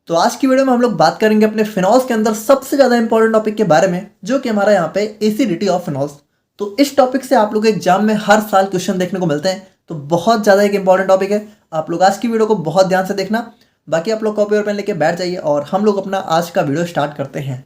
तो आज की वीडियो में हम लोग बात करेंगे अपने फिनॉल्स के अंदर सबसे ज़्यादा इंपॉर्टेंट टॉपिक के बारे में, जो कि हमारा यहाँ पे एसिडिटी ऑफ फिनॉल्स। तो इस टॉपिक से आप लोग एग्जाम में हर साल क्वेश्चन देखने को मिलते हैं, तो बहुत ज़्यादा एक इंपॉर्टेंट टॉपिक है। आप लोग आज की वीडियो को बहुत ध्यान से देखना। बाकी आप लोग कॉपी और पेन लेके बैठ जाइए और हम लोग अपना आज का वीडियो स्टार्ट करते हैं।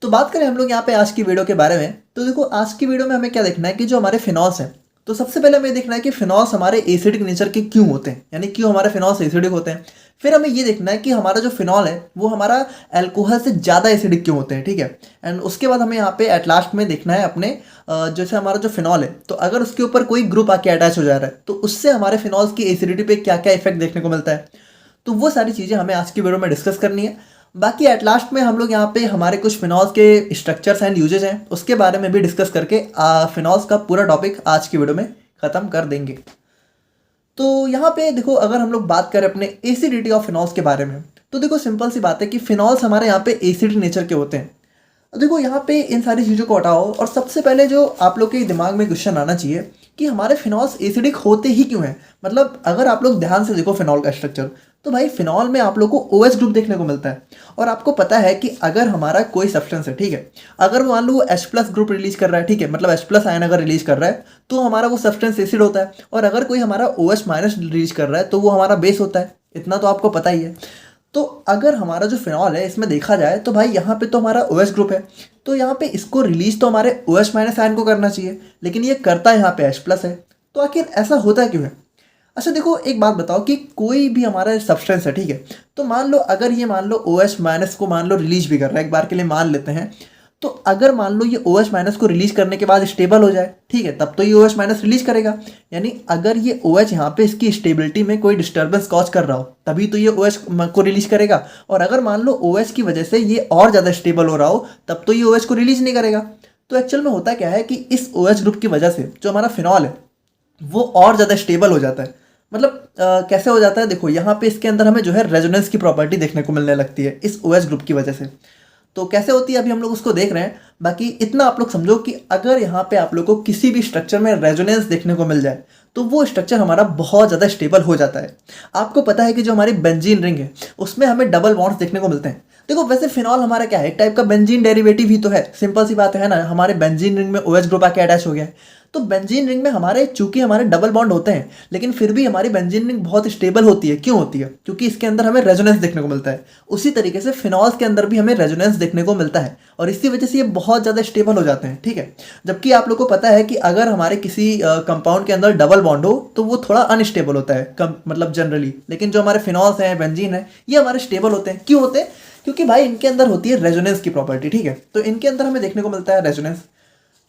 तो बात करें हम लोग यहाँ पे आज की वीडियो के बारे में, तो देखो आज की वीडियो में हमें क्या देखना है कि जो हमारे फिनॉल्स हैं, तो सबसे पहले हमें देखना है कि फिनॉल्स हमारे एसिडिक नेचर के क्यों होते हैं, यानी क्यों हमारे फिनॉल्स एसिडिक होते हैं। फिर हमें ये देखना है कि हमारा जो फिनॉल है वो हमारा अल्कोहल से ज़्यादा एसिडिक क्यों होते हैं, ठीक है। एंड उसके बाद हमें यहाँ पे एट लास्ट में देखना है अपने जैसे हमारा जो फिनॉल है, तो अगर उसके ऊपर कोई ग्रुप आके अटैच हो जा रहा है तो उससे हमारे फिनॉल्स की एसिडिटी पे क्या क्या इफेक्ट देखने को मिलता है। तो वो सारी चीज़ें हमें आज की वीडियो में डिस्कस करनी है। बाकी एट लास्ट में हम लोग यहाँ पे हमारे कुछ फिनॉल्स के स्ट्रक्चर्स एंड यूजेज हैं, उसके बारे में भी डिस्कस करके फिनॉल्स का पूरा टॉपिक आज की वीडियो में ख़त्म कर देंगे। तो यहाँ पे देखो, अगर हम लोग बात करें अपने एसिडिटी ऑफ फिनॉल्स के बारे में, तो देखो सिंपल सी बात है कि फिनॉल्स हमारे यहाँ पे एसिडिक नेचर के होते हैं। देखो यहाँ पे इन सारी चीज़ों को हटाओ और सबसे पहले जो आप लोग के दिमाग में क्वेश्चन आना चाहिए कि हमारे फिनॉल्स एसिडिक होते ही क्यों हैं। मतलब अगर आप लोग ध्यान से देखो फिनॉल का स्ट्रक्चर, तो भाई फिनॉल में आप लोग को OH ग्रुप देखने को मिलता है। और आपको पता है कि अगर हमारा कोई सब्सटेंस है, ठीक है, अगर मान लो वो H+ ग्रुप रिलीज कर रहा है, ठीक है, मतलब H+ आयन अगर रिलीज कर रहा है तो हमारा वो सब्सटेंस एसिड होता है। और अगर कोई हमारा OH- रिलीज कर रहा है तो वो हमारा बेस होता है। इतना तो आपको पता ही है। तो अगर हमारा जो फिनॉल है इसमें देखा जाए तो भाई यहाँ पे तो हमारा OH ग्रुप है, तो यहाँ पे इसको रिलीज तो हमारे OH- आयन को करना चाहिए, लेकिन ये करता है यहाँ पे H+ है। तो आखिर ऐसा होता क्यों है। अच्छा देखो, एक बात बताओ कि कोई भी हमारा सब्सटेंस है, ठीक है, तो मान लो अगर ये मान लो OH- को मान लो रिलीज भी कर रहा है, एक बार के लिए मान लेते हैं, तो अगर मान लो ये OH- को रिलीज करने के बाद स्टेबल हो जाए, ठीक है, तब तो ये OH- रिलीज करेगा। यानी अगर ये OH यहाँ पे इसकी स्टेबिलिटी में कोई डिस्टर्बेंस कॉज कर रहा हो तभी तो ये OH को रिलीज करेगा। और अगर मान लो OH की वजह से ये और ज़्यादा स्टेबल हो रहा हो तब तो ये OH को रिलीज नहीं करेगा। तो एक्चुअल में होता क्या है कि इस OH ग्रुप की वजह से जो हमारा फिनॉल है वो और ज़्यादा स्टेबल हो जाता है। मतलब कैसे हो जाता है, देखो यहाँ पे इसके अंदर हमें जो है रेजोनेंस की प्रॉपर्टी देखने को मिलने लगती है इस OH ग्रुप की वजह से। तो कैसे होती है अभी हम लोग उसको देख रहे हैं। बाकी इतना आप लोग समझो कि अगर यहाँ पे आप लोग को किसी भी स्ट्रक्चर में रेजोनेंस देखने को मिल जाए तो वो स्ट्रक्चर हमारा बहुत ज़्यादा स्टेबल हो जाता है। आपको पता है कि जो हमारी बेंजीन रिंग है उसमें हमें डबल बॉन्ड्स देखने को मिलते हैं। देखो वैसे फिनॉल हमारा क्या है, एक टाइप का बेंजीन डेरिवेटिव ही तो है, सिंपल सी बात है ना। हमारे बेंजीन रिंग में OH ग्रुप आके अटैच हो गया है, तो बेंजीन रिंग में हमारे चूंकि हमारे डबल बॉन्ड होते हैं, लेकिन फिर भी हमारी बेंजीन रिंग बहुत स्टेबल होती है। क्यों होती है? क्योंकि इसके अंदर हमें रेजोनेंस देखने को मिलता है। उसी तरीके से फिनॉल्स के अंदर भी हमें रेजोनेंस देखने को मिलता है और इसी वजह से ये बहुत ज़्यादा स्टेबल हो जाते हैं, ठीक है। जबकि आप लोग को पता है कि अगर हमारे किसी कंपाउंड के अंदर डबल बॉन्ड हो तो वो थोड़ा अनस्टेबल होता है मतलब जनरली। लेकिन जो हमारे फिनॉल्स हैं, बेंजीन है, ये हमारे स्टेबल होते हैं। क्यों होते हैं? क्योंकि भाई इनके अंदर होती है रेजोनेंस की प्रॉपर्टी, ठीक है। तो इनके अंदर हमें देखने को मिलता है रेजोनेंस।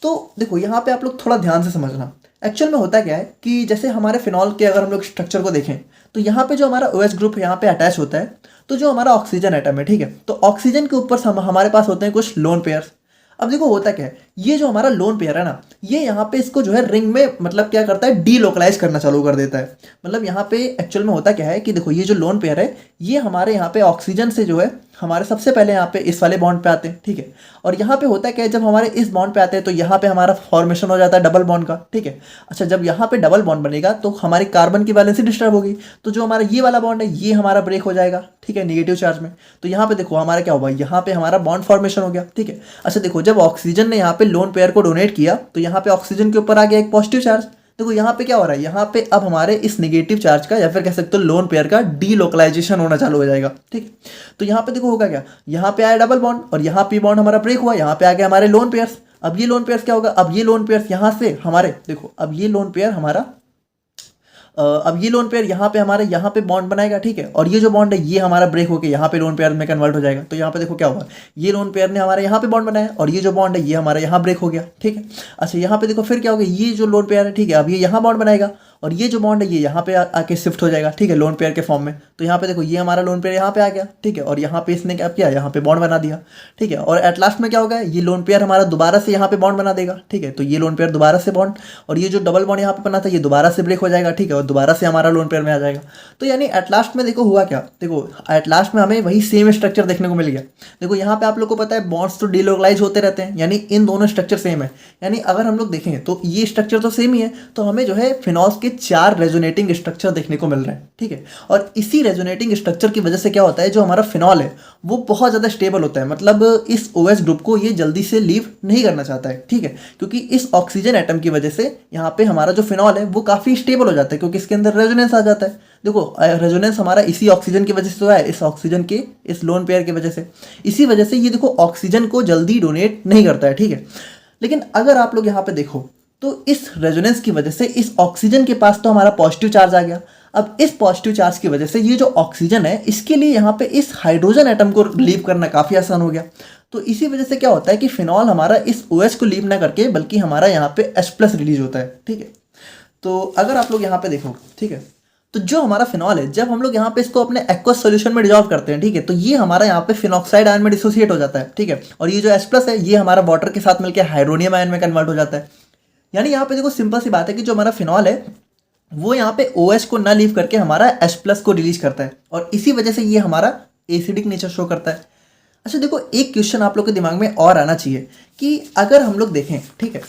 तो देखो यहाँ पे आप लोग थोड़ा ध्यान से समझना। एक्चुअल में होता क्या है कि जैसे हमारे फिनॉल के अगर हम लोग स्ट्रक्चर को देखें तो यहाँ पे जो हमारा OH ग्रुप यहाँ पे अटैच होता है, तो जो हमारा ऑक्सीजन एटम है, ठीक है, तो ऑक्सीजन के ऊपर हमारे पास होते हैं कुछ लोन पेयर्स। अब देखो होता क्या है, ये जो हमारा लोन पेयर है ना, ये यहाँ पे इसको जो है रिंग में मतलब क्या करता है, डीलोकलाइज करना चालू कर देता है। मतलब यहाँ पे एक्चुअल में होता क्या है कि देखो ये जो लोन पेयर है ये हमारे यहाँ पे ऑक्सीजन से जो है हमारे सबसे पहले यहाँ पे इस वाले बॉन्ड पे आते हैं, ठीक है। और यहाँ पे होता क्या है, जब हमारे इस बॉन्ड पे आते हैं तो यहाँ पे हमारा फॉर्मेशन हो जाता है डबल बॉन्ड का, ठीक है। अच्छा जब यहाँ पे डबल बॉन्ड बनेगा तो हमारी कार्बन की वैलेंसी डिस्टर्ब होगी, तो जो हमारा ये वाला बॉन्ड है ये हमारा ब्रेक हो जाएगा, ठीक है, नेगेटिव चार्ज में। तो यहाँ पे देखो हमारा क्या हुआ, यहाँ पे हमारा बॉन्ड फॉर्मेशन हो गया, ठीक है। अच्छा देखो जब ऑक्सीजन ने यहाँ पे लोन पेयर को डोनेट किया तो यहाँ पे ऑक्सीजन के ऊपर आ गया एक पॉजिटिव चार्ज। देखो यहाँ पे क्या हो रहा है, यहाँ पे अब हमारे इस नेगेटिव चार्ज का या फिर कह सकते हो लोन पेयर का डीलोकलाइजेशन होना चालू हो जाएगा, ठीक। तो यहाँ पे देखो होगा क्या, यहाँ पे आया डबल बॉन्ड और यहाँ पे बॉन्ड हमारा ब्रेक हुआ, यहाँ पे आ गया हमारे लोन पेयर्स। अब ये लोन पेयर्स क्या होगा, अब ये लोन पेयर्स यहाँ से हमारे देखो, अब ये लोन पेयर हमारा अब ये लोन पेयर यहाँ पे हमारे यहाँ पे बॉन्ड बनाएगा, ठीक है। और ये जो बॉन्ड है ये हमारा ब्रेक होकर यहाँ पे लोन पेयर में कन्वर्ट हो जाएगा। तो यहाँ पे देखो क्या हुआ, ये लोन पेयर ने हमारे यहाँ पे बॉन्ड बनाया और ये जो बॉन्ड है ये हमारा यहाँ ब्रेक हो गया, ठीक है। अच्छा यहाँ पे देखो फिर क्या होगा, ये जो लोन पेयर है, ठीक है, अब ये यहाँ बॉन्ड बनाएगा और ये जो बॉन्ड है ये यहाँ पे आके शिफ्ट हो जाएगा, ठीक है, लोन पेयर के फॉर्म में। तो यहाँ पे देखो ये हमारा लोन पेयर यहाँ पे आ गया, ठीक है, और यहाँ पे इसने क्या किया, यहाँ पे बॉन्ड बना दिया, ठीक है। और एट लास्ट में क्या होगा, ये लोन पेयर हमारा दोबारा से यहाँ पे बॉन्ड बना देगा, ठीक है। तो ये लोन पेयर दोबारा से बॉन्ड और ये जो डबल बॉन्ड यहाँ पे बना था ये दोबारा से ब्रेक हो जाएगा, ठीक है, और दोबारा से हमारा लोन पेयर में आ जाएगा। तो यानी एट लास्ट में देखो हुआ क्या, देखो एट लास्ट में हमें वही सेम स्ट्रक्चर देखने को मिल गया। देखो यहाँ पे आप लोग को पता है बॉन्ड्स तो डीलोकलाइज होते रहते हैं, यानी इन दोनों स्ट्रक्चर सेम है। यानी अगर हम लोग देखें तो ये स्ट्रक्चर तो सेम ही है, तो हमें जो है फिनॉल्स के 4 रेजोनेटिंग स्ट्रक्चर देखने को मिल रहे हैं, ठीक है। और इसी रेजोनेटिंग स्ट्रक्चर की वजह से क्या होता है, जो हमारा फिनॉल है वो बहुत ज़्यादा स्टेबल होता है, मतलब इस OH ग्रुप को ये जल्दी से लीव नहीं करना चाहता है, ठीक है, क्योंकि इस ऑक्सीजन एटम की वजह से यहाँ पे हमारा जो फिनॉल है वो काफ़ी स्टेबल हो जाता है, क्योंकि इसके अंदर रेजोनेंस आ जाता है। देखो रेजोनेंस हमारा इसी ऑक्सीजन की वजह से तो है, इस ऑक्सीजन के इस लोन पेयर की वजह से, इसी वजह से ये देखो ऑक्सीजन को जल्दी डोनेट नहीं करता है, ठीक है। लेकिन अगर आप लोग यहाँ पे देखो तो इस रेजोनेंस की वजह से इस ऑक्सीजन के पास तो हमारा पॉजिटिव चार्ज आ गया। अब इस पॉजिटिव चार्ज की वजह से ये जो ऑक्सीजन है इसके लिए यहाँ पे इस हाइड्रोजन एटम को लीव करना काफ़ी आसान हो गया। तो इसी वजह से क्या होता है कि फिनॉल हमारा इस OH को लीव ना करके बल्कि हमारा यहाँ पे H+ रिलीज होता है, ठीक है। तो अगर आप लोग यहाँ पे देखो, ठीक है, तो जो हमारा फिनॉल है जब हम लोग यहाँ पे इसको अपने एक्वस सॉल्यूशन में डिजॉल्व करते हैं, ठीक है, तो ये हमारा यहाँ पे फिनॉक्साइड आयन में डिसोसिएट हो जाता है, ठीक है। और ये जो H+ है ये हमारा वाटर के साथ मिलकर हाइड्रोनियम आयन में कन्वर्ट हो जाता है। यानी यहाँ पे देखो सिंपल सी बात है कि जो हमारा फिनॉल है वो यहाँ पे OH को ना लीव करके हमारा H+ को रिलीज करता है, और इसी वजह से ये हमारा एसिडिक नेचर शो करता है। अच्छा देखो, एक क्वेश्चन आप लोग के दिमाग में और आना चाहिए कि अगर हम लोग देखें, ठीक है,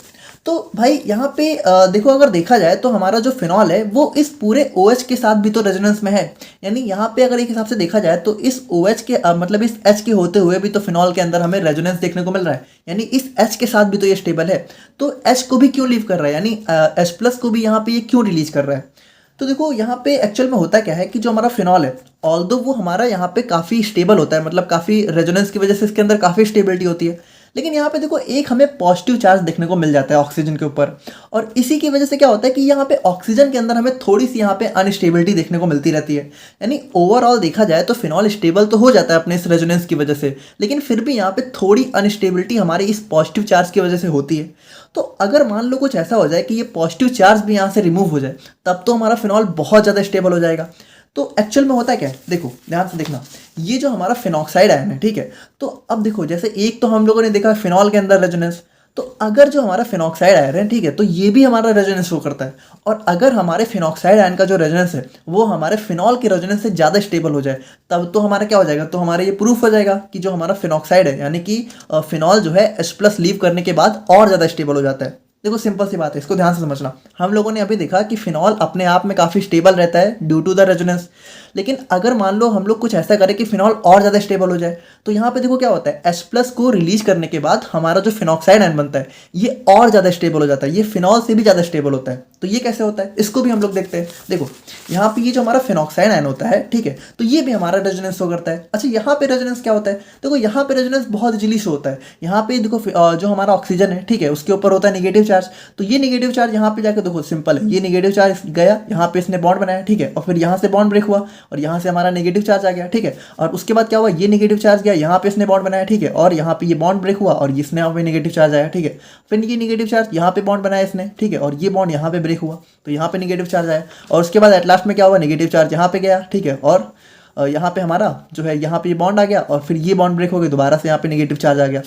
तो भाई यहाँ पे देखो अगर देखा जाए तो हमारा जो फिनॉल है वो इस पूरे OH के साथ भी तो रेजोनेंस में है। यानी यहाँ पे अगर एक हिसाब से देखा जाए तो इस OH के मतलब इस H के होते हुए भी तो फिनॉल के अंदर हमें रेजोनेंस देखने को मिल रहा है, यानी इस H के साथ भी तो ये स्टेबल है। तो H को भी क्यों लीव कर रहा है, यानी H+ को भी यहाँ पे ये क्यों रिलीज कर रहा है। तो देखो यहाँ पे एक्चुअल में होता क्या है कि जो हमारा फिनॉल है ऑल्दो वो हमारा यहाँ पे काफ़ी स्टेबल होता है, मतलब काफ़ी रेजोनेंस की वजह से इसके अंदर काफ़ी स्टेबिलिटी होती है, लेकिन यहाँ पे देखो एक हमें पॉजिटिव चार्ज देखने को मिल जाता है ऑक्सीजन के ऊपर, और इसी की वजह से क्या होता है कि यहाँ पे ऑक्सीजन के अंदर हमें थोड़ी सी यहाँ पे अनस्टेबिलिटी देखने को मिलती रहती है। यानी ओवरऑल देखा जाए तो फिनॉल स्टेबल तो हो जाता है अपने इस रेजोनेंस की वजह से, लेकिन फिर भी यहाँ पे थोड़ी अनस्टेबिलिटी हमारे इस पॉजिटिव चार्ज की वजह से होती है। तो अगर मान लो कुछ ऐसा हो जाए कि ये पॉजिटिव चार्ज भी यहाँ से रिमूव हो जाए, तब तो हमारा फिनॉल बहुत ज़्यादा स्टेबल हो जाएगा। तो एक्चुअल में होता है क्या है, देखो ध्यान से देखना, ये जो हमारा फिनॉक्साइड आयन है, ठीक है, तो अब देखो जैसे एक तो हम लोगों ने देखा फिनॉल के अंदर रेजोनेंस, तो अगर जो हमारा फिनॉक्साइड आयन है, ठीक है, तो ये भी हमारा रेजोनेंस शो करता है, और अगर हमारे फिनॉक्साइड आयन का जो रेजोनेंस है वो हमारे फिनॉल के रेजोनेंस से ज़्यादा स्टेबल हो जाए, तब तो हमारा क्या हो जाएगा, तो हमारा ये प्रूफ हो जाएगा कि जो हमारा फिनॉक्साइड है यानी कि फिनॉल जो है H+ लीव करने के बाद और ज़्यादा स्टेबल हो जाता है। देखो सिंपल सी बात है, इसको ध्यान से समझना। हम लोगों ने अभी देखा कि फिनॉल अपने आप में काफ़ी स्टेबल रहता है ड्यू टू द रेजोनेंस, लेकिन अगर मान लो हम लोग कुछ ऐसा करें कि फिनॉल और ज़्यादा स्टेबल हो जाए, तो यहाँ पे देखो क्या होता है, H+ को रिलीज करने के बाद हमारा जो फिनॉक्साइड आयन बनता है ये और ज़्यादा स्टेबल हो जाता है, ये फिनॉल से भी ज़्यादा स्टेबल होता है। तो ये कैसे होता है, इसको भी हम लोग देखते हैं। देखो यहाँ पे ये जो हमारा फिनॉक्साइड आयन होता है, ठीक है, तो ये भी हमारा रेजोनेंस शो करता है। अच्छा यहाँ पे रेजोनेंस क्या होता है, देखो यहाँ पे रेजोनेंस बहुत इजीली शो होता है। यहाँ पे देखो जो हमारा ऑक्सीजन है, ठीक है, उसके ऊपर होता है नेगेटिव चार्ज, तो ये नेगेटिव चार्ज यहाँ पे जाकर देखो सिंपल है, ये नेगेटिव चार्ज गया यहाँ पे इसने बॉन्ड बनाया, ठीक है, और फिर यहाँ से बॉन्ड ब्रेक हुआ और यहाँ से हमारा नेगेटिव चार्ज आ गया, ठीक है, और उसके बाद क्या हुआ, ये नेगेटिव चार्ज गया यहाँ पे इसने बॉन्ड बनाया, ठीक है, और यहाँ पे ये बॉन्ड ब्रेक हुआ और इसने यहाँ पे नेगेटिव चार्ज आया, ठीक है, फिर ये नेगेटिव चार्ज यहाँ पे बॉन्ड बनाया इसने, ठीक है, और ये बॉन्ड यहाँ पे ब्रेक हुआ तो यहाँ पे नेगेटिव चार्ज आया, और उसके बाद एट लास्ट में क्या हुआ, नेगेटिव चार्ज यहाँ पे गया, ठीक है, और यहाँ पे हमारा जो है यहाँ पे ये बॉन्ड आ गया और फिर ये बॉन्ड ब्रेक हो गया, दोबारा से यहाँ पे नेगेटिव चार्ज आ गया।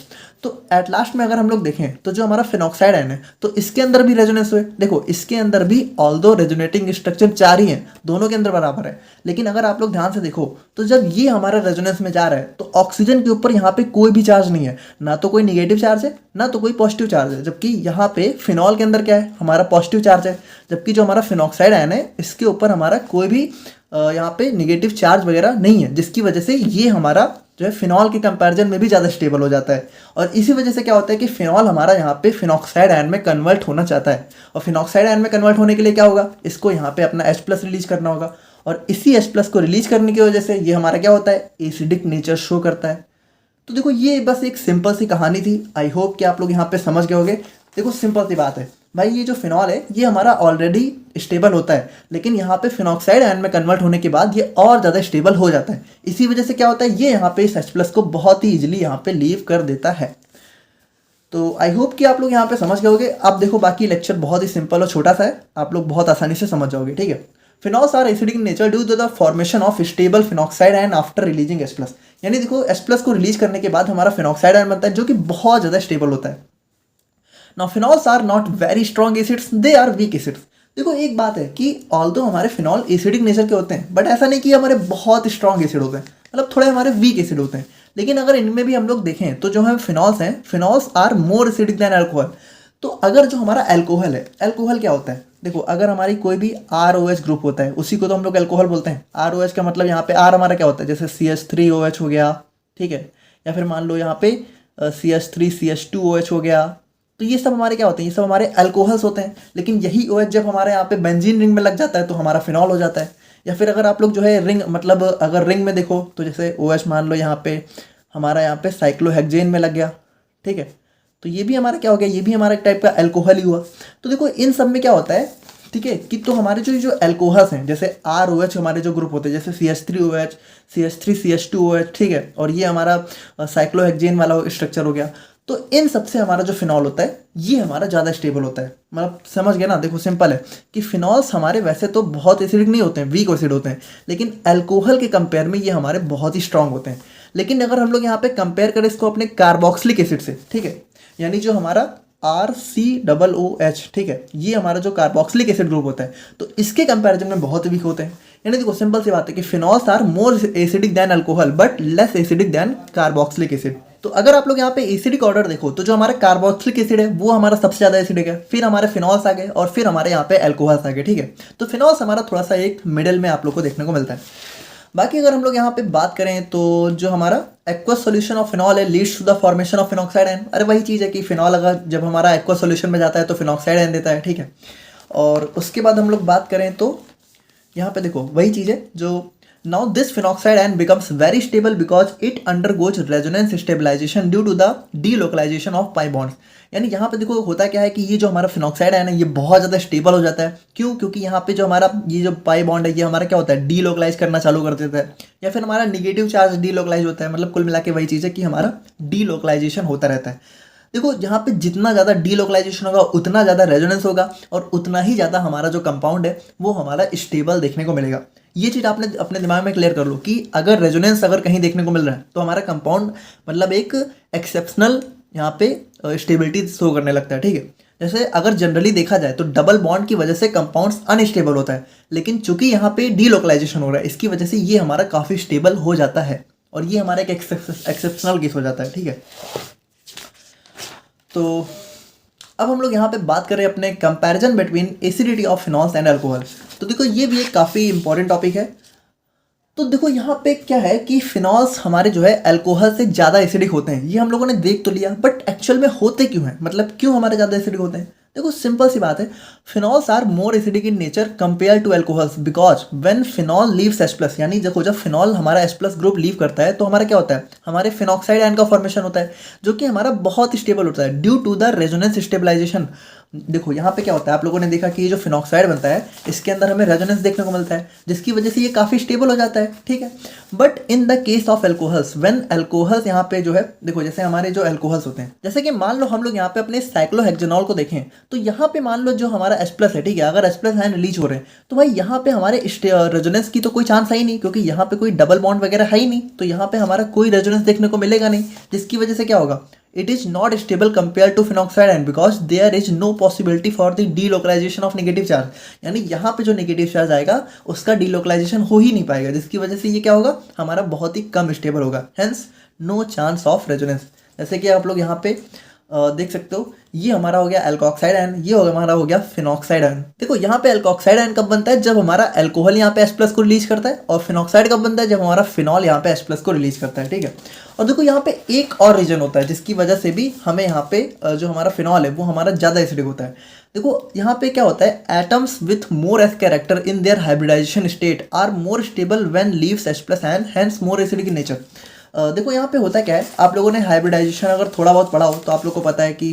तो एट लास्ट में अगर हम लोग देखें तो जो हमारा फिनॉक्साइड आयन है तो इसके अंदर भी रेजोनेंस हुए। देखो इसके अंदर भी ऑल्दो रेजोनेटिंग स्ट्रक्चर 4 ही हैं, दोनों के अंदर बराबर है, लेकिन अगर आप लोग ध्यान से देखो तो जब ये हमारा रेजोनेंस में जा रहा है तो ऑक्सीजन के ऊपर यहाँ पे कोई भी चार्ज नहीं है, ना तो कोई निगेटिव चार्ज है ना तो कोई पॉजिटिव चार्ज है, जबकि यहाँ पे फिनॉल के अंदर क्या है, हमारा पॉजिटिव चार्ज है, जबकि जो हमारा फिनॉक्साइड आयन है इसके ऊपर हमारा कोई भी यहाँ पे निगेटिव चार्ज वगैरह नहीं है, जिसकी वजह से ये हमारा जो है फिनॉल के कंपैरिजन में भी ज़्यादा स्टेबल हो जाता है। और इसी वजह से क्या होता है कि फिनॉल हमारा यहाँ पे फिनॉक्साइड आयन में कन्वर्ट होना चाहता है, और फिनॉक्साइड आयन में कन्वर्ट होने के लिए क्या होगा, इसको यहाँ पे अपना H+ रिलीज करना होगा, और इसी H+ को रिलीज करने की वजह से ये हमारा क्या होता है, एसिडिक नेचर शो करता है। तो देखो ये बस एक सिंपल सी कहानी थी, आई होप कि आप लोग यहाँ पे समझ गए होंगे। देखो सिंपल सी बात है भाई, ये जो फिनॉल है ये हमारा ऑलरेडी स्टेबल होता है, लेकिन यहाँ पे फिनॉक्साइड आयन में कन्वर्ट होने के बाद ये और ज़्यादा स्टेबल हो जाता है। इसी वजह से क्या होता है, ये यहाँ पे इस H+ को बहुत ही इजीली यहाँ पे लीव कर देता है। तो आई होप कि आप लोग यहाँ पे समझ गए होंगे। अब देखो बाकी लेक्चर बहुत ही सिंपल और छोटा सा है, आप लोग बहुत आसानी से समझ जाओगे, ठीक है। Phenols are acidic in nature due to the formation of stable phenoxide ion after releasing H+। यानी देखो H+ को रिलीज करने के बाद हमारा फिनॉक्साइड आयन बनता है जो कि बहुत ज़्यादा स्टेबल होता है। Now phenols are not very strong acids, they are weak acids। देखो एक बात है कि ऑल्दो हमारे फिनॉल एसिडिक नेचर के होते हैं, बट ऐसा नहीं कि हमारे बहुत स्ट्रॉन्ग एसिड होते हैं, मतलब थोड़े हमारे वीक एसिड होते हैं। लेकिन अगर इनमें भी हम लोग देखें तो जो हम फिनॉल्स हैं, phenols are more acidic than alcohol. तो अगर जो हमारा अल्कोहल है, अल्कोहल क्या होता है, देखो अगर हमारी कोई भी आर ओ एच ग्रुप होता है, उसी को तो हम लोग अल्कोहल बोलते हैं। आर ओ एच का मतलब यहाँ पे आर हमारा क्या होता है, जैसे C H three O H हो गया, ठीक है, या फिर मान लो यहाँ पे C H three C H two O H हो गया। तो ये सब हमारे क्या होते हैं, ये सब हमारे अल्कोहल्स होते हैं। लेकिन यही ओ एच जब हमारे यहाँ पे बेंजीन रिंग में लग जाता है तो हमारा फिनॉल हो जाता है। या फिर अगर आप लोग जो है रिंग, मतलब अगर रिंग में देखो तो जैसे ओ एच मान लो यहाँ पे हमारा यहाँ पे साइक्लोहेक्सेन में लग गया, ठीक है, तो ये भी हमारा क्या हो गया, ये भी हमारा एक टाइप का अल्कोहल ही हुआ। तो देखो इन सब में क्या होता है, ठीक है, कि तो हमारे जो जो अल्कोहल्स हैं, जैसे आर ओ एच हमारे जो ग्रुप होते हैं, जैसे C H three O H, C H three C H two O H, ठीक है, और ये हमारा साइक्लोहेक्सेन वाला स्ट्रक्चर हो गया। तो इन सबसे हमारा जो फिनॉल होता है ये हमारा ज़्यादा स्टेबल होता है। मतलब समझ गए ना, देखो सिंपल है कि फिनॉल्स हमारे वैसे तो बहुत एसिडिक नहीं होते हैं, वीक एसिड होते हैं, लेकिन अल्कोहल के कंपेयर में ये हमारे बहुत ही स्ट्रांग होते हैं। लेकिन अगर हम लोग यहाँ पे कंपेयर करें इसको अपने कार्बोक्सिलिक एसिड से, ठीक है, यानी जो हमारा R C double O H, ठीक है, ये हमारा जो कार्बोक्सिलिक एसिड ग्रुप होता है, तो इसके कंपैरिजन में बहुत वीक होते हैं। यानी देखो सिंपल सी बात है कि phenols are more acidic than alcohol but less acidic than carboxylic acid. तो अगर आप लोग यहाँ पे एसिडिक ऑर्डर देखो तो जो हमारा कार्बोक्सिलिक एसिड है वो हमारा सबसे ज़्यादा एसिडिक है, फिर हमारे फिनॉल्स आ गए और फिर हमारे यहाँ पे अल्कोहल्स आ गए, ठीक है। तो फिनॉल्स हमारा थोड़ा सा एक मिडिल में आप लोग को देखने को मिलता है। बाकी अगर हम लोग यहाँ पे बात करें तो जो हमारा एक्वस सॉल्यूशन ऑफ फिनॉल है leads to the formation of phenoxide ion. अरे वही चीज़ है कि फिनॉल अगर जब हमारा एक्वस सॉल्यूशन में जाता है तो फिनॉक्साइड आयन देता है, ठीक है। और उसके बाद हम लोग बात करें तो यहाँ पे देखो वही चीज़ है जो now this phenoxide ion becomes very stable because it undergoes resonance stabilisation due to the delocalisation of pi bonds. यानी यहाँ पे देखो होता क्या है कि ये जो हमारा फिनॉक्साइड आयन है ये बहुत ज़्यादा स्टेबल हो जाता है। क्यों? क्योंकि यहाँ पे जो हमारा ये जो पाई बॉन्ड है ये हमारा क्या होता है, डीलोकलाइज करना चालू कर देता है, या फिर हमारा निगेटिव चार्ज डीलोकलाइज होता है। मतलब कुल मिला के वही चीज़ है कि हमारा डीलोकलाइजेशन होता रहता है। देखो यहाँ पे जितना ज़्यादा डीलोकलाइजेशन होगा उतना ज़्यादा रेजोनेंस होगा और उतना ही ज़्यादा हमारा जो कंपाउंड है वो हमारा स्टेबल देखने को मिलेगा। ये चीज़ आपने अपने दिमाग में क्लियर कर लो कि अगर रेजोनेंस अगर कहीं देखने को मिल रहा है तो हमारा कंपाउंड मतलब एक एक्सेप्शनल यहाँ पे स्टेबिलिटी शो करने लगता है, ठीक है। जैसे अगर जनरली देखा जाए तो डबल बॉन्ड की वजह से कंपाउंड्स अनस्टेबल होता है, लेकिन चूंकि यहाँ पे डीलोकलाइजेशन हो रहा है इसकी वजह से ये हमारा काफ़ी स्टेबल हो जाता है और ये हमारा एक एक्सेप्शनल केस हो जाता है, ठीक है। तो अब हम लोग यहाँ पे बात करें अपने comparison between acidity of phenols and alcohol. तो देखो ये भी एक काफ़ी इंपॉर्टेंट टॉपिक है। तो देखो यहाँ पे क्या है कि फिनॉल्स हमारे जो है अल्कोहल से ज़्यादा एसिडिक होते हैं, ये हम लोगों ने देख तो लिया, बट एक्चुअल में होते क्यों हैं, मतलब क्यों हमारे ज़्यादा एसिडिक होते हैं। देखो सिंपल सी बात है, phenols are more acidic in nature compare to alcohols because when phenol leaves H+, यानी देखो जब फिनॉल हमारा H+ ग्रुप लीव करता है तो हमारा क्या होता है, हमारे फिनॉक्साइड आयन का फॉर्मेशन होता है जो कि हमारा बहुत स्टेबल होता है due to the resonance stabilisation. देखो यहाँ पे क्या होता है, आप लोगों ने देखा कि ये जो फिनॉक्साइड बनता है इसके अंदर हमें रेजोनेंस देखने को मिलता है जिसकी वजह से ये काफ़ी स्टेबल हो जाता है, ठीक है। But in the case of alcohols when alcohols यहाँ पे जो है देखो जैसे हमारे जो अल्कोहल्स होते हैं, जैसे कि मान लो हम लोग यहाँ पे अपने साइक्लोहेक्सेनॉल को देखें तो यहाँ पे मान लो जो हमारा H+ है, ठीक है, अगर H+ आयन रिलीज हो रहे हैं तो भाई यहाँ पे हमारे रेजोनेंस की तो कोई चांस है ही नहीं, क्योंकि यहाँ पे कोई डबल बॉन्ड वगैरह है ही नहीं, तो यहाँ पे हमारा कोई रेजोनेंस देखने को मिलेगा नहीं, जिसकी वजह से क्या होगा, it is not stable compared to phenoxide ion because there is no possibility for the delocalization of negative charge। यानी यहाँ पे जो नेगेटिव चार्ज आएगा उसका डीलोकलाइजेशन हो ही नहीं पाएगा, जिसकी वजह से ये क्या होगा, हमारा बहुत ही कम स्टेबल होगा, hence no chance of resonance. जैसे कि आप लोग यहाँ पे देख सकते हो, ये हमारा हो गया एल्कोक्साइड आयन, ये हमारा हो गया फिनॉक्साइड आयन। देखो यहाँ पे एल्कोक्साइड आयन कब बनता है, जब हमारा अल्कोहल यहाँ पे H+ को रिलीज करता है, और फिनॉक्साइड कब बनता है, जब हमारा फिनॉल यहाँ पे H+ को रिलीज करता है, ठीक है। और देखो यहाँ पे एक और रीजन होता है जिसकी वजह से भी हमें यहाँ पे जो हमारा फिनॉल है वो हमारा ज़्यादा एसिडिक होता है। देखो यहाँ पे क्या होता है, atoms with more S character in their hybridisation state are more stable when leaves H+ and hence more acidic in nature. देखो यहाँ पे होता क्या है, आप लोगों ने हाइब्रिडाइजेशन अगर थोड़ा बहुत पढ़ा हो तो आप लोग को पता है कि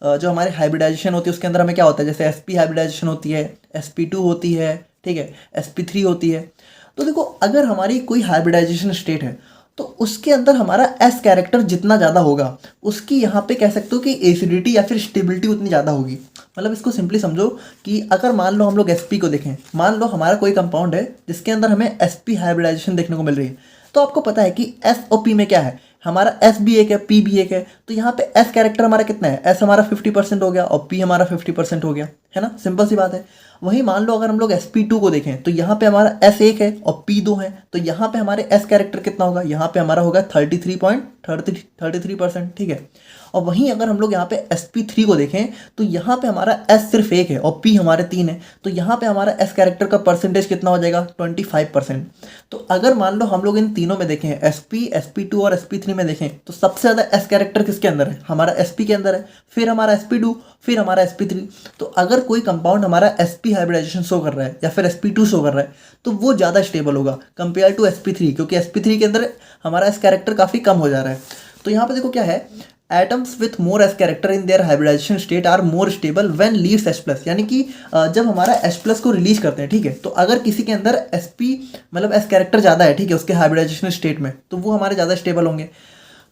जो हमारी हाइब्रिडाइजेशन होती है उसके अंदर हमें क्या होता है, जैसे sp हाइब्रिडाइजेशन होती है, sp2 होती है, ठीक है, sp3 होती है। तो देखो अगर हमारी कोई हाइब्रिडाइजेशन स्टेट है तो उसके अंदर हमारा एस कैरेक्टर जितना ज़्यादा होगा उसकी यहाँ पे कह सकते हो कि एसिडिटी या फिर स्टेबिलिटी उतनी ज़्यादा होगी। मतलब इसको सिंपली समझो कि अगर मान लो हम लोग sp को देखें, मान लो हमारा कोई कंपाउंड है जिसके अंदर हमें sp हाइब्रिडाइजेशन देखने को मिल रही है, तो आपको पता है कि S और P में क्या है, हमारा S भी एक है, P भी एक है, तो यहाँ पे S कैरेक्टर हमारा कितना है, S हमारा 50% हो गया और P हमारा 50% हो गया, है ना, सिंपल सी बात है। वहीं मान लो अगर हम लोग sp2 को देखें तो यहाँ पे हमारा S एक है और P दो है, तो यहाँ पे हमारे S कैरेक्टर कितना होगा, यहाँ पे हमारा होगा 33%, ठीक है। और वहीं अगर हम लोग यहाँ पे sp3 को देखें तो यहाँ पे हमारा s सिर्फ एक है और p हमारे 3 है, तो यहाँ पे हमारा s कैरेक्टर का परसेंटेज कितना हो जाएगा 25%। तो अगर मान लो हम लोग इन तीनों में देखें sp sp2 और sp3 में देखें तो सबसे ज़्यादा s कैरेक्टर किसके अंदर है, हमारा sp के अंदर है, फिर हमारा sp2, फिर हमारा sp3। तो अगर कोई कंपाउंड हमारा sp हाइब्रिडाइजेशन शो कर रहा है या फिर sp2 शो कर रहा है तो वो ज़्यादा स्टेबल होगा कंपेयर टू sp3, क्योंकि sp3 के अंदर हमारा s कैरेक्टर काफ़ी कम हो जा रहा है। तो यहाँ पे देखो क्या है, atoms with more S character in their hybridisation state are more stable when leaves H plus, यानी कि जब हमारा H प्लस को रिलीज करते हैं, ठीक है, तो अगर किसी के अंदर sp मतलब एस कैरेक्टर ज़्यादा है, ठीक है, उसके हाइब्रिडाइजेशन स्टेट में, तो वो हमारे ज़्यादा स्टेबल होंगे।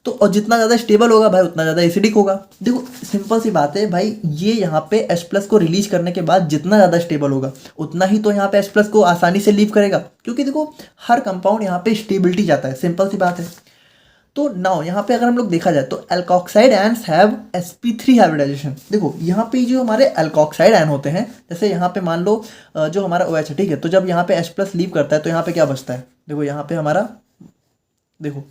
तो और जितना ज़्यादा स्टेबल होगा भाई उतना ज़्यादा एसिडिक होगा। देखो सिंपल सी बात है भाई, ये यहाँ पे H प्लस को रिलीज करने के बाद जितना ज़्यादा स्टेबल होगा उतना ही तो यहाँ पे H प्लस को आसानी से लीव करेगा, क्योंकि देखो हर कंपाउंड यहाँ पे स्टेबिलिटी जाता है, सिंपल सी बात है। तो नाउ यहाँ पे अगर हम लोग देखा जाए तो alkoxide ions have sp3 hybridisation. देखो यहाँ पे जो हमारे एल्कोक्साइड आयन होते हैं, जैसे यहाँ पे मान लो जो हमारा OH है, ठीक है, तो जब यहाँ पे H प्लस लीव करता है तो यहाँ पे क्या बचता है, देखो यहाँ पे हमारा, देखो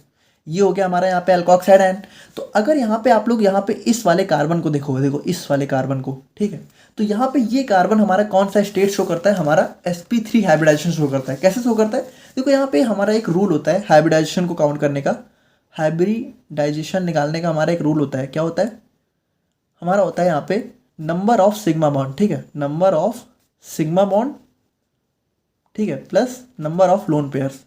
ये हो गया हमारा यहाँ पे एल्कोक्साइड आयन। तो अगर यहाँ पे आप लोग यहाँ पे इस वाले कार्बन को देखो, देखो इस वाले कार्बन को, ठीक है, तो यहाँ पे ये कार्बन हमारा कौन सा स्टेट शो करता है, हमारा sp3 हाइब्रिडाइजेशन शो करता है। कैसे शो करता है, देखो यहाँ पे हमारा एक रूल होता है हाइब्रिडाइजेशन को काउंट करने का, हाइब्रिडाइजेशन निकालने का हमारा एक रूल होता है। क्या होता है, हमारा होता है यहाँ पे नंबर ऑफ सिग्मा बॉन्ड, ठीक है, नंबर ऑफ सिग्मा बॉन्ड, ठीक है, plus number of lone pairs.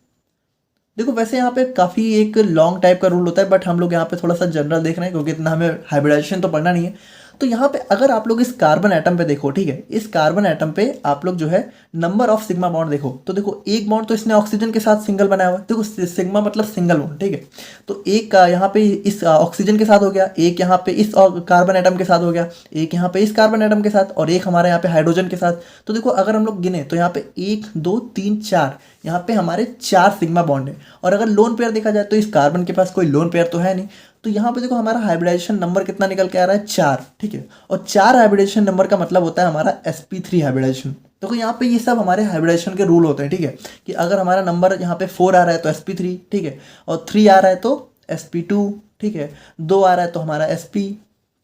देखो वैसे यहाँ पे काफ़ी एक लॉन्ग टाइप का रूल होता है, बट हम लोग यहाँ पे थोड़ा सा जनरल देख रहे हैं क्योंकि इतना हमें हाइब्रिडाइजेशन तो पढ़ना नहीं है। तो यहाँ पे अगर आप लोग इस कार्बन एटम पे देखो, ठीक है, इस कार्बन एटम पे आप लोग जो है नंबर ऑफ सिग्मा बॉन्ड देखो, तो देखो एक बॉन्ड तो इसने ऑक्सीजन के साथ सिंगल बनाया हुआ है, देखो सिग्मा मतलब सिंगल बॉन्ड, ठीक है, तो एक का यहाँ पे इस ऑक्सीजन के साथ हो गया, एक यहाँ पे इस कार्बन एटम के साथ हो गया, एक यहाँ पे इस कार्बन एटम के साथ, और एक हमारे यहाँ पे हाइड्रोजन के साथ। तो देखो अगर हम लोग गिने तो यहाँ पे 1 2 3 4, यहाँ पे हमारे 4 सिग्मा बॉन्ड है। और अगर लोन पेयर देखा जाए तो इस कार्बन के पास कोई लोन पेयर तो है नहीं, तो यहाँ पे देखो हमारा हाइब्रिडाइजेशन नंबर कितना निकल के आ रहा है, 4, ठीक है, और 4 हाइब्रिडाइजेशन नंबर का मतलब होता है हमारा sp3 हाइब्रिडाइजेशन। देखो यहाँ पे ये सब हमारे हाइब्रिडाइजेशन के रूल होते हैं, ठीक है, कि अगर हमारा नंबर यहाँ पे 4 आ रहा है तो sp3, ठीक है, और 3 आ रहा है तो sp2, ठीक है, 2 आ रहा है तो हमारा sp,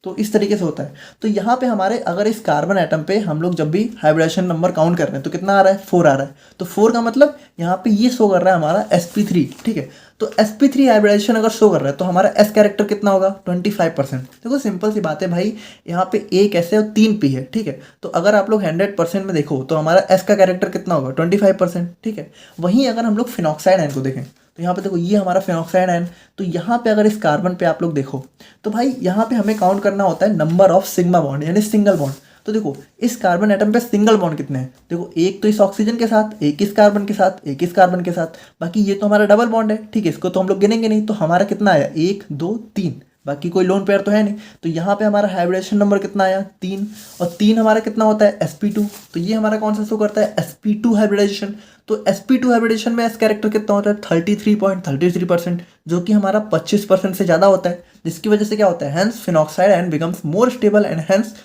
तो इस तरीके से होता है। तो यहाँ पे हमारे अगर इस कार्बन एटम पे हम लोग जब भी हाइब्रिडाइजेशन नंबर काउंट कर रहे हैं तो कितना आ रहा है, 4 आ रहा है, तो 4 का मतलब यहाँ पे ये शो कर रहा है हमारा sp3, ठीक है, तो sp3 हाइब्रिडाइजेशन अगर शो कर रहा है तो हमारा s कैरेक्टर कितना होगा 25%। देखो सिंपल सी बात है भाई, यहाँ पे एक S है और 3 p है, ठीक है, तो अगर आप लोग 100% में देखो तो हमारा s का कैरेक्टर कितना होगा 25%, ठीक है। वहीं अगर हम लोग फिनॉक्साइड आयन को देखें तो यहाँ पे देखो ये हमारा फिनॉक्साइड आयन, तो यहाँ पे अगर इस कार्बन पे आप लोग देखो तो भाई यहाँ पे हमें काउंट करना होता है नंबर ऑफ सिग्मा बॉन्ड, यानी सिंगल बॉन्ड। तो देखो इस कार्बन एटम पे सिंगल बॉन्ड कितने हैं, देखो एक तो इस ऑक्सीजन के साथ, एक इस कार्बन के साथ, एक इस कार्बन के साथ, बाकी ये तो हमारा डबल बॉन्ड है, ठीक है, इसको तो हम लोग गिनेंगे नहीं, तो हमारा कितना आया 1 2 3, बाकी कोई लोन पेयर तो है नहीं। तो यहाँ पे हमारा हाइब्रिडेशन नंबर कितना आया 3, और 3 हमारा कितना होता है sp2, तो ये हमारा कौन सा शो करता है sp2 हाइब्रिडाइजेशन। तो sp2 हाइब्रिडेशन में s कैरेक्टर कितना होता है 33.33%, जो कि हमारा 25% से ज़्यादा होता है, जिसकी वजह से क्या होता है, hence phenoxide ion becomes more stable and hence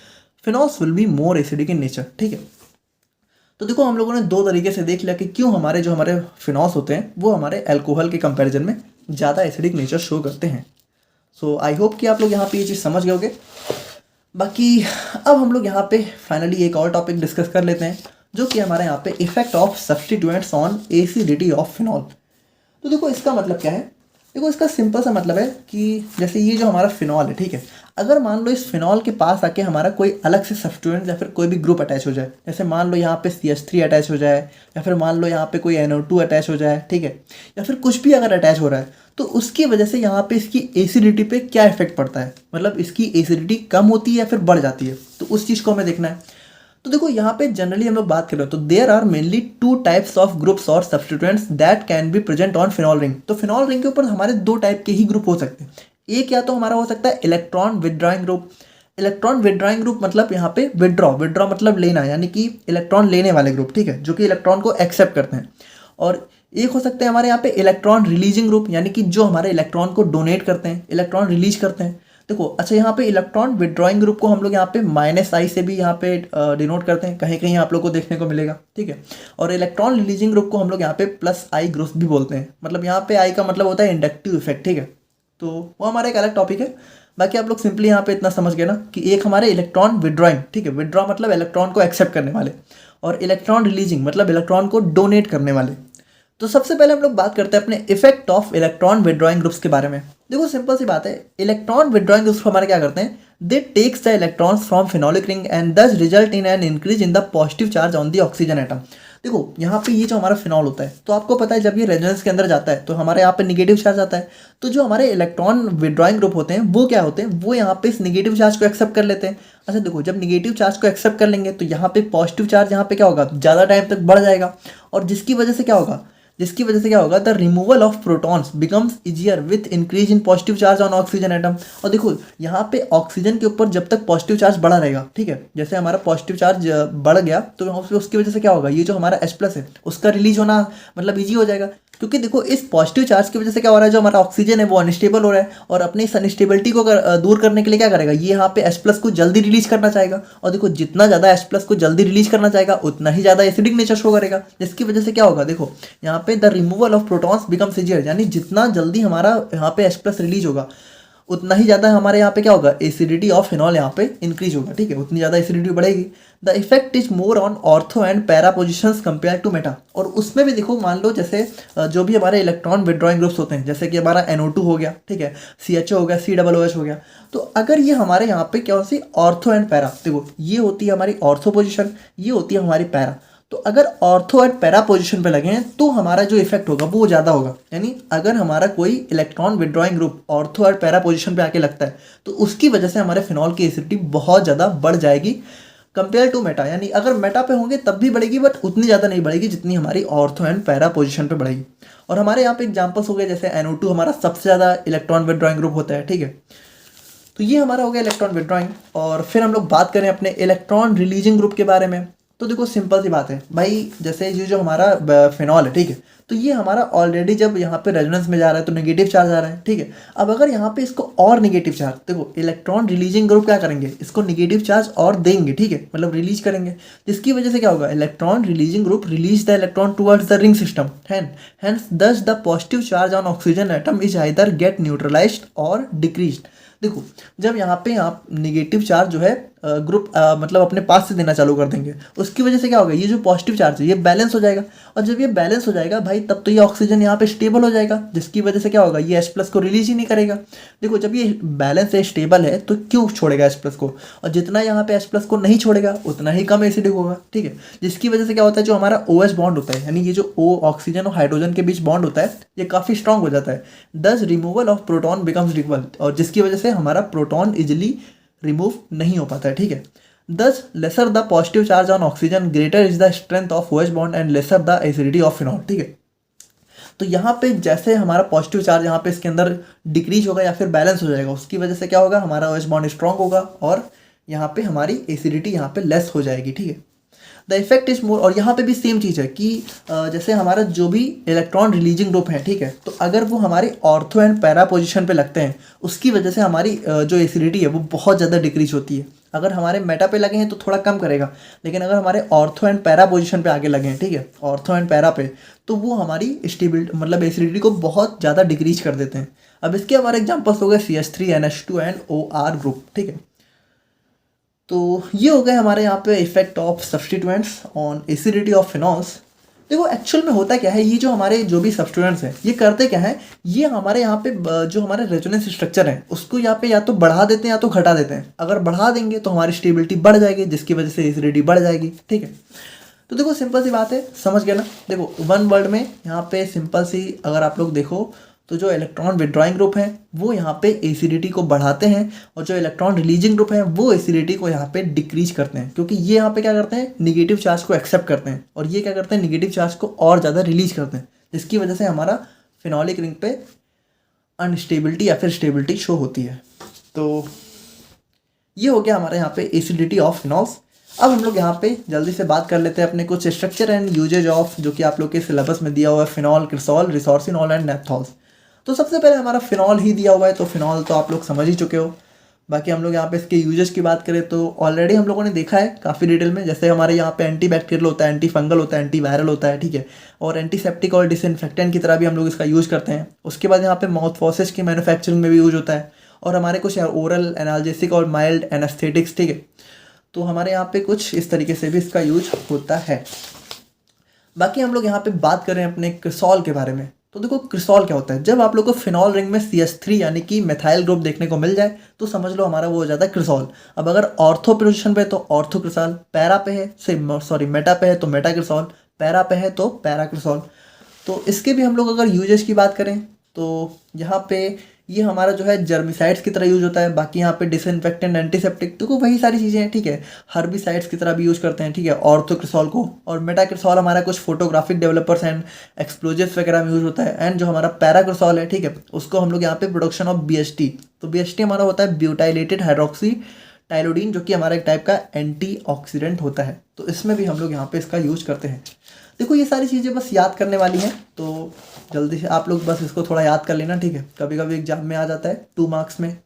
phenols will be more acidic in nature, ठीक है। तो देखो हम लोगों ने दो तरीके से देख लिया कि क्यों हमारे जो हमारे फिनॉल्स होते हैं वो हमारे अल्कोहल के कंपैरिजन में ज़्यादा एसिडिक नेचर शो करते हैं। सो आई होप कि आप लोग यहाँ पे ये चीज़ समझ गए होगे। बाकी अब हम लोग यहाँ पे फाइनली एक और टॉपिक डिस्कस कर लेते हैं, जो कि हमारे यहाँ पे effect of substituents on acidity of phenol. तो देखो इसका मतलब क्या है, देखो इसका सिंपल सा मतलब है कि जैसे ये जो हमारा फिनॉल है, ठीक है, अगर मान लो इस फिनॉल के पास आके हमारा कोई अलग से सब्स्टिट्यूएंट या फिर कोई भी ग्रुप अटैच हो जाए, जैसे मान लो यहाँ पे CH3 अटैच हो जाए, या फिर मान लो यहाँ पे कोई NO2 अटैच हो जाए, ठीक है, या फिर कुछ भी अगर अटैच हो रहा है, तो उसकी वजह से यहाँ पे इसकी एसिडिटी पे क्या इफेक्ट पड़ता है, मतलब इसकी एसिडिटी कम होती है या फिर बढ़ जाती है, तो उस चीज़ को हमें देखना है। तो देखो यहाँ पे जनरली हम लोग बात कर रहे हो तो there are mainly 2 types of groups और substituents that can be present on phenol ring. तो फिनॉल रिंग के ऊपर हमारे 2 टाइप के ही ग्रुप हो सकते हैं। एक या तो हमारा हो सकता है electron withdrawing group. Electron withdrawing group मतलब यहाँ पे विदड्रॉ मतलब लेना, यानी कि इलेक्ट्रॉन लेने वाले ग्रुप, ठीक है, जो कि इलेक्ट्रॉन को एक्सेप्ट करते हैं। और एक हो सकते हैं हमारे यहाँ पे इलेक्ट्रॉन रिलीजिंग ग्रुप, यानी कि जो हमारे इलेक्ट्रॉन को डोनेट करते हैं, इलेक्ट्रॉन रिलीज करते हैं। देखो अच्छा यहाँ पे इलेक्ट्रॉन विदड्रॉइंग ग्रुप को हम लोग यहाँ पे -I से भी यहाँ पे डिनोट करते हैं, कहीं कहीं आप लोग को देखने को मिलेगा, ठीक है। और इलेक्ट्रॉन रिलीजिंग ग्रुप को हम लोग यहाँ पे +I ग्रुप भी बोलते हैं, मतलब यहाँ पे I का मतलब होता है इंडक्टिव इफेक्ट, ठीक है। तो वो हमारा एक अलग टॉपिक है। बाकी आप लोग सिंपली यहाँ पे इतना समझ गए ना कि एक हमारे इलेक्ट्रॉन विड्रॉइंग, ठीक है, विड्रॉ मतलब इलेक्ट्रॉन को एक्सेप्ट करने वाले, और इलेक्ट्रॉन रिलीजिंग मतलब इलेक्ट्रॉन को डोनेट करने वाले। तो सबसे पहले हम लोग बात करते हैं अपने effect of electron withdrawing groups के बारे में। देखो सिंपल सी बात है, इलेक्ट्रॉन विड्रॉइंग ग्रुप्स हमारे क्या करते हैं, they take the electrons from phenolic ring and thus result in an increase in the positive charge on the oxygen atom. देखो यहाँ पे ये जो हमारा फिनॉल होता है, तो आपको पता है जब ये रेजोनेंस के अंदर जाता है तो हमारे यहाँ पे निगेटिव चार्ज आता है। तो जो हमारे इलेक्ट्रॉन विड्रॉइंग ग्रुप होते हैं वो क्या होते हैं, वो यहाँ पे इस निगेटिव चार्ज को एक्सेप्ट कर लेते हैं। अच्छा देखो, जब निगेटिव चार्ज को एक्सेप्ट कर लेंगे तो यहाँ पे पॉजिटिव चार्ज यहाँ पे क्या होगा, ज़्यादा टाइम तक बढ़ जाएगा, और जिसकी वजह से क्या होगा, the removal of protons becomes easier with increase in positive charge on oxygen atom. और देखो यहाँ पे ऑक्सीजन के ऊपर जब तक पॉजिटिव चार्ज बढ़ा रहेगा, ठीक है, जैसे हमारा पॉजिटिव चार्ज बढ़ गया तो उसकी वजह से क्या होगा, ये जो हमारा H+ है उसका रिलीज होना मतलब ईजी हो जाएगा। क्योंकि देखो इस पॉजिटिव चार्ज की वजह से क्या हो रहा है, जो हमारा ऑक्सीजन है वो अनस्टेबल हो रहा है, और अपनी इस अनस्टेबिलिटी को दूर करने के लिए क्या करेगा, ये यहाँ पे H+ को जल्दी रिलीज करना चाहेगा। और देखो जितना ज़्यादा H+ को जल्दी रिलीज करना चाहेगा उतना ही ज़्यादा एसिडिक नेचर शो करेगा, जिसकी वजह से क्या होगा, देखो यहाँ पे the removal of protons becomes easier, यानी जितना जल्दी हमारा यहाँ पे H+ रिलीज होगा उतना ही ज़्यादा हमारे यहाँ पे क्या होगा, एसिडिटी ऑफ फिनॉल यहाँ पे इंक्रीज होगा, ठीक है, उतनी ज़्यादा एसिडिटी बढ़ेगी। The effect is more on ortho and para positions compare to meta. और उसमें भी देखो, मान लो जैसे जो भी हमारे इलेक्ट्रॉन विड्रॉइंग ग्रुप्स होते हैं, जैसे कि हमारा NO2 हो गया, ठीक है, CHO हो गया, COOH हो गया, तो अगर ये हमारे यहाँ पे क्या होती है, ऑर्थो एंड पैरा, देखो ये होती है हमारी ऑर्थो पोजिशन, ये होती है हमारी पैरा। तो अगर ऑर्थो एंड पैरा पोजीशन पे लगे हैं तो हमारा जो इफेक्ट होगा वो ज़्यादा होगा। यानी अगर हमारा कोई इलेक्ट्रॉन विड्रॉइंग ग्रुप ऑर्थो और पैरा पोजीशन पे आके लगता है तो उसकी वजह से हमारे फिनॉल की एसिडिटी बहुत ज़्यादा बढ़ जाएगी कंपेयर टू मेटा। यानी अगर मेटा पे होंगे तब भी बढ़ेगी, बट उतनी ज़्यादा नहीं बढ़ेगी जितनी हमारी ऑर्थो एंड पैरा पोजीशन पे बढ़ेगी। और हमारे यहाँ पे एग्जाम्पल्स हो गए, जैसे NO2 हमारा सबसे ज़्यादा इलेक्ट्रॉन विड्रॉइंग ग्रुप होता है, ठीक है। तो ये हमारा हो गया इलेक्ट्रॉन विड्रॉइंग। और फिर हम लोग बात करें अपने इलेक्ट्रॉन रिलीजिंग ग्रुप के बारे में, तो देखो सिंपल सी बात है भाई, जैसे ये जो हमारा फिनॉल है, ठीक है, तो ये हमारा ऑलरेडी जब यहाँ पे रेजोनेंस में जा रहा है तो नेगेटिव चार्ज आ रहा है, ठीक है। अब अगर यहाँ पे इसको और नेगेटिव चार्ज, देखो इलेक्ट्रॉन रिलीजिंग ग्रुप क्या करेंगे, इसको नेगेटिव चार्ज और देंगे, ठीक है, मतलब रिलीज करेंगे, जिसकी वजह से क्या होगा, electron releasing group release the electron towards the ring system, hence thus the positive charge on oxygen atom is either get neutralised or decreased. देखो जब यहाँ पे आप निगेटिव चार्ज जो है ग्रुप मतलब अपने पास से देना चालू कर देंगे, उसकी वजह से क्या होगा, ये जो पॉजिटिव चार्ज है ये बैलेंस हो जाएगा, और जब ये बैलेंस हो जाएगा भाई तब तो ये ऑक्सीजन यहाँ पे स्टेबल हो जाएगा, जिसकी वजह से क्या होगा, ये H+ को रिलीज ही नहीं करेगा। देखो जब ये बैलेंस है, स्टेबल है, तो क्यों छोड़ेगा H+ को, और जितना यहाँ पे H+ को नहीं छोड़ेगा उतना ही कम एसिडिक होगा, ठीक है, जिसकी वजह से क्या होता है, जो हमारा OH बॉन्ड होता है, यानी ये जो O ऑक्सीजन और हाइड्रोजन के बीच बॉन्ड होता है, ये काफ़ी स्ट्रांग हो जाता है। दस removal of proton becomes difficult, और जिसकी वजह से हमारा प्रोटॉन इजिली रिमूव नहीं हो पाता है, ठीक है। दस lesser the positive charge on oxygen greater is the strength of OH bond and lesser the acidity of phenol, ठीक है। तो यहाँ पे जैसे हमारा पॉजिटिव चार्ज यहाँ पे इसके अंदर डिक्रीज होगा या फिर बैलेंस हो जाएगा, उसकी वजह से क्या होगा, हमारा OH बॉन्ड स्ट्रांग होगा और यहाँ पे हमारी एसिडिटी यहाँ पे लेस हो जाएगी, ठीक है। द इफेक्ट इज मोर, और यहाँ पे भी सेम चीज़ है कि जैसे हमारा जो भी इलेक्ट्रॉन रिलीजिंग ग्रुप है, ठीक है, तो अगर वो हमारे ऑर्थो एंड पैरा पोजीशन पे लगते हैं उसकी वजह से हमारी जो एसिडिटी है वो बहुत ज़्यादा डिक्रीज होती है। अगर हमारे मेटा पे लगे हैं तो थोड़ा कम करेगा, लेकिन अगर हमारे ऑर्थो एंड पैरा पोजीशन पे आगे लगे हैं, ठीक है, ऑर्थो एंड पैरा पे, तो वो हमारी स्टेबिलिटी मतलब एसिडिटी को बहुत ज़्यादा डिक्रीज कर देते हैं। अब इसके हमारे एग्जाम्पल्स हो गए CH3NH2 एंड OR ग्रुप, ठीक है। तो ये हो गए हमारे यहाँ पे effect of substituents on acidity of phenols. देखो एक्चुअल में होता क्या है, ये जो हमारे जो भी सब्सटीट्यूएंट्स हैं ये करते क्या है, ये हमारे यहाँ पे जो हमारे रेजोनेंस स्ट्रक्चर है उसको यहाँ पे या तो बढ़ा देते हैं या तो घटा देते हैं। अगर बढ़ा देंगे तो हमारी स्टेबिलिटी बढ़ जाएगी, जिसकी वजह से एसिडिटी बढ़ जाएगी, ठीक है। तो देखो सिंपल सी बात है, समझ गए ना। देखो वन वर्ड में यहाँ पे सिंपल सी अगर आप लोग देखो तो जो इलेक्ट्रॉन विड्रॉइंग ग्रुप हैं वो यहाँ पे एसिडिटी को बढ़ाते हैं, और जो इलेक्ट्रॉन रिलीजिंग ग्रुप हैं वो एसिडिटी को यहाँ पे डिक्रीज करते हैं, क्योंकि ये यहाँ पे क्या करते हैं, निगेटिव चार्ज को एक्सेप्ट करते हैं, और ये क्या करते हैं, निगेटिव चार्ज को और ज़्यादा रिलीज करते हैं, जिसकी वजह से हमारा फिनॉलिक रिंग पे अनस्टेबिलिटी या फिर स्टेबिलिटी शो होती है। तो ये हो गया हमारे यहाँ पे एसिडिटी ऑफ फिनॉल्स। अब हम लोग यहाँ पे जल्दी से बात कर लेते हैं अपने कुछ स्ट्रक्चर एंड यूजेज ऑफ, जो कि आप लोग के सिलेबस में दिया हुआ है, फिनॉल, क्रिसॉल, रिसोर्सिनॉल एंड नेप्थॉल्स। तो सबसे पहले हमारा फिनॉल ही दिया हुआ है, तो फिनॉल तो आप लोग समझ ही चुके हो। बाकी हम लोग यहाँ पे इसके यूजेस की बात करें तो ऑलरेडी हम लोगों ने देखा है काफ़ी डिटेल में, जैसे हमारे यहाँ पे एंटी बैक्टीरियल होता है, एंटी फंगल होता है, एंटी वायरल होता है, ठीक है, और एंटीसेप्टिक और डिसइंफेक्टेंट की तरह भी हम लोग इसका यूज़ करते हैं। उसके बाद यहाँ पे माउथ वॉशेस की मैन्युफैक्चरिंग में भी यूज होता है, और हमारे कुछ ओरल एनाल्जेसिक और माइल्ड एनेस्थेटिक्स, ठीक है। तो हमारे यहाँ पे कुछ इस तरीके से भी इसका यूज होता है। बाकी हम लोग यहाँ पे बात करें अपने क्रिसॉल के बारे में। तो देखो क्रिसॉल क्या होता है, जब आप लोग को फिनॉल रिंग में CH3 यानी कि मेथाइल ग्रुप देखने को मिल जाए तो समझ लो हमारा वो हो जाता है क्रिसॉल। अब अगर ऑर्थो पोजीशन पे तो ऑर्थो क्रिसॉल, पैरा पे है सॉरी मेटा पे है तो मेटा क्रिसॉल, पैरा पे है तो पैरा क्रिसॉल। तो इसके भी हम लोग अगर यूजेस की बात करें तो यहाँ पे ये हमारा जो है जर्मिसाइड्स की तरह यूज होता है। बाकी यहाँ पे डिसइंफेक्टेंट, एंटीसेप्टिक, तो वही सारी चीज़ें हैं, ठीक है। हर्बिसाइड्स की तरह भी यूज करते हैं, ठीक है, ऑर्थोक्रिसॉल को। और मेटाक्रिसॉल हमारा कुछ फोटोग्राफिक डेवलपर्स एंड एक्सप्लोजिव्स वगैरह में यूज होता है। एंड जो हमारा पैराक्रिसॉल है, ठीक है, उसको हम लोग यहाँ पे प्रोडक्शन ऑफ BHT, तो BHT हमारा होता है ब्यूटाइलेटेड हाइड्रोक्सी टाइलोडीन, जो कि हमारा एक टाइप का एंटीऑक्सीडेंट होता है। तो इसमें भी हम लोग यहाँ पे इसका यूज करते हैं। देखो ये सारी चीज़ें बस याद करने वाली हैं, तो जल्दी से आप लोग बस इसको थोड़ा याद कर लेना, ठीक है। कभी कभी एग्जाम में आ जाता है 2 मार्क्स में।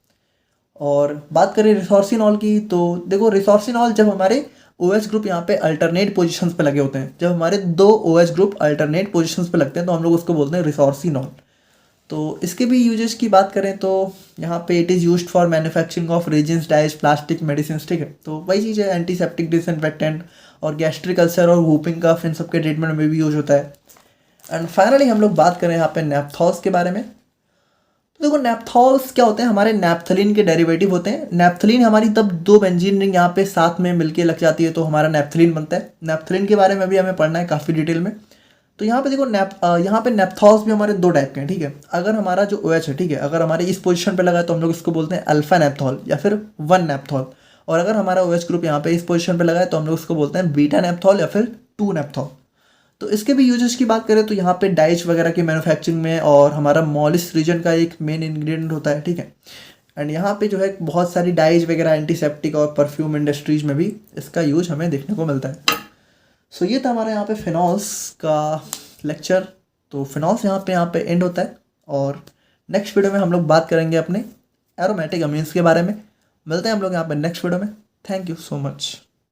और बात करें रिसोर्सिनॉल की, तो देखो रिसोर्सिनॉल जब हमारे OH ग्रुप यहाँ पे अल्टरनेट पोजीशंस पे लगे होते हैं, जब हमारे 2 OH ग्रुप अल्टरनेट पोजीशंस पे लगते हैं तो हम लोग उसको बोलते हैं रिसोर्सिनॉल। तो इसके भी यूजेस की बात करें तो यहाँ पे it is used for manufacturing of resins, dyes, plastic, medicine, ठीक है। तो वही चीज़ है, एंटीसेप्टिक, डिसइंफेक्टेंट और गैस्ट्रिक अल्सर और वूपिंग कफ, इन सब के ट्रीटमेंट में भी यूज होता है। एंड फाइनली हम लोग बात करें यहाँ पे नैप्थॉल्स के बारे में। तो देखो नैप्थॉल्स क्या होते हैं, हमारे नैप्थलीन के डेरिवेटिव होते हैं। नैप्थलीन हमारी तब 2 बेंजीन रिंग यहाँ पे साथ में मिलके लग जाती है तो हमारा नैप्थलीन बनता है। नैप्थलीन के बारे में भी हमें पढ़ना है काफ़ी डिटेल में। तो यहाँ पे देखो यहाँ पे नैप्थॉल्स भी हमारे 2 टाइप के हैं, ठीक है। अगर हमारा जो OH है, ठीक है, अगर हमारे इस पोजीशन पे लगा है तो हम लोग इसको बोलते हैं अल्फा नैप्थॉल या फिर 1 नैप्थॉल। और अगर हमारा OH ग्रुप यहाँ पे इस पोजीशन पे लगा है तो हम लोग इसको बोलते हैं बीटा नैप्थॉल या फिर 2 नैप्थॉल। तो इसके भी यूजेस की बात करें तो यहाँ पे डाइज वगैरह की मैन्युफैक्चरिंग में और हमारा मॉलिस रीजन का एक मेन इंग्रेडिएंट होता है, ठीक है। एंड यहाँ पे जो है बहुत सारी डाइज वगैरह, एंटीसेप्टिक और परफ्यूम इंडस्ट्रीज में भी इसका यूज हमें देखने को मिलता है। सो ये था हमारा यहाँ पे फिनॉल्स का लेक्चर। तो फिनॉल्स यहाँ पे एंड होता है और नेक्स्ट वीडियो में हम लोग बात करेंगे अपने एरोमेटिक अमीन्स के बारे में। मिलते हैं हम लोग यहाँ पे नेक्स्ट वीडियो में। Thank you so much.